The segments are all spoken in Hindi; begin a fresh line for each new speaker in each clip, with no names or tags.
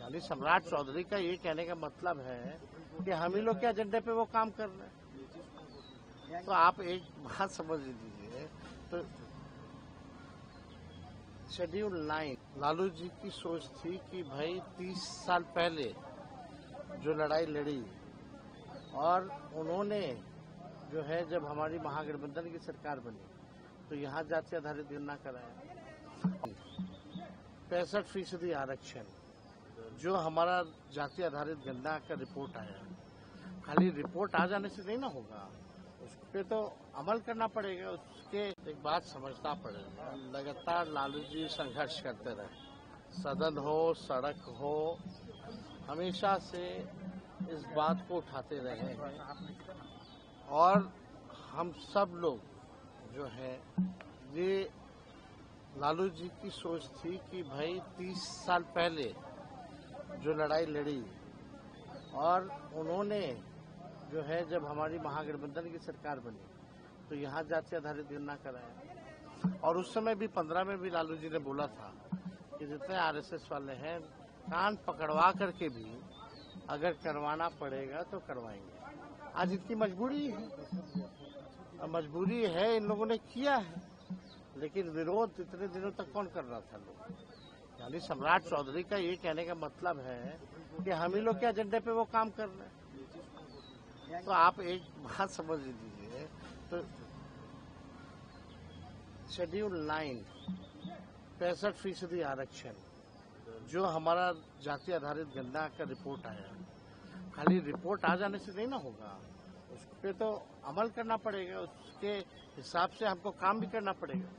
यानी सम्राट चौधरी का ये कहने का मतलब है कि हम ही लोग के एजेंडे पे वो काम कर रहे हैं। तो आप एक बात समझ लीजिए, तो शेड्यूल 9 लालू जी की सोच थी कि भाई 30 साल पहले जो लड़ाई लड़ी और उन्होंने जो है जब हमारी महागठबंधन की सरकार बनी तो यहाँ जाति आधारित गणना कराया 65% आरक्षण, जो हमारा जाति आधारित गणना का रिपोर्ट आया। खाली रिपोर्ट आ जाने से नहीं ना होगा, उस पे तो अमल करना पड़ेगा। उसके एक बात समझना पड़ेगा, लगातार लालू जी संघर्ष करते रहे, सदन हो सड़क हो, हमेशा से इस बात को उठाते रहे और हम सब लोग जो है ये लालू जी की सोच थी कि भाई 30 साल पहले जो लड़ाई लड़ी और उन्होंने जो है जब हमारी महागठबंधन की सरकार बनी तो यहाँ जाति आधारित गणना कराया। और उस समय भी 15 में भी लालू जी ने बोला था कि जितने आरएसएस वाले हैं कान पकड़वा करके भी अगर करवाना पड़ेगा तो करवाएंगे। आज इतनी मजबूरी है, मजबूरी है, इन लोगों ने किया है, लेकिन विरोध इतने दिनों तक कौन कर रहा था लोग। यानी सम्राट चौधरी का ये कहने का मतलब है कि हम ही लोग के एजेंडे पे वो काम कर रहे हैं। तो आप एक बात समझ लीजिए, तो शेड्यूल 9 65% आरक्षण, जो हमारा जाति आधारित गणना का रिपोर्ट आया। खाली रिपोर्ट आ जाने से नहीं ना होगा, उस पे तो अमल करना पड़ेगा, उसके हिसाब से हमको काम भी करना पड़ेगा।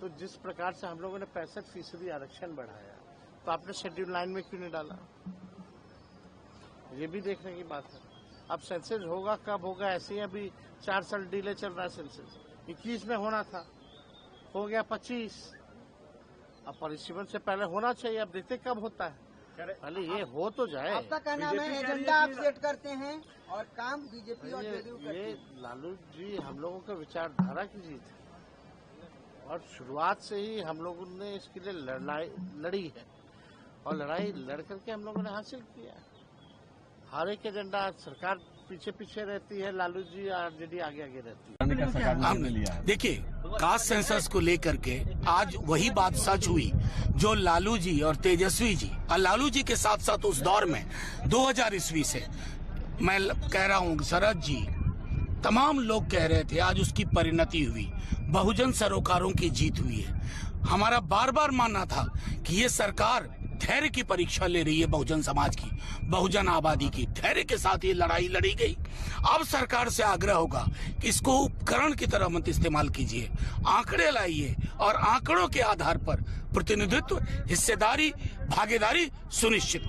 तो जिस प्रकार से हम लोगों ने 65% आरक्षण बढ़ाया तो आपने शेड्यूल 9 में क्यों नहीं डाला, ये भी देखने की बात है। अब सेंसस होगा कब होगा, ऐसे ही अभी 4 साल डिले चल रहा है। सेंसस 21 में होना था, हो गया 25। अब परिसीमन से पहले होना चाहिए, अब देखते कब होता है, पहले ये हो तो जाए।
आपका क्या नाम है? एजेंडा आप सेट करते हैं और काम बीजेपी और जेडीयू करती है।
ये लालू जी हम लोगों के विचारधारा की जीत है और शुरुआत से ही हम लोगों ने इसके लिए लड़ी है और लड़ाई लड़ करके हम लोगों ने हासिल किया है। हर एक एजेंडा सरकार पीछे पीछे रहती है, लालू जी और जेडी आगे आगे रहती है।
देखिए, कास्ट सेंसस को लेकर के आज वही बात सच हुई जो लालू जी और तेजस्वी जी और लालू जी के साथ साथ उस दौर में 2000 ईस्वी से मैं कह रहा हूँ, शरद जी तमाम लोग कह रहे थे, आज उसकी परिणति हुई, बहुजन सरोकारों की जीत हुई है। हमारा बार बार मानना था कि ये सरकार धैर्य की परीक्षा ले रही है, बहुजन समाज की, बहुजन आबादी की। धैर्य के साथ ये लड़ाई लड़ी गई। अब सरकार से आग्रह होगा कि इसको उपकरण की तरह मत इस्तेमाल कीजिए, आंकड़े लाइए और आंकड़ों के आधार पर प्रतिनिधित्व, हिस्सेदारी, भागीदारी सुनिश्चित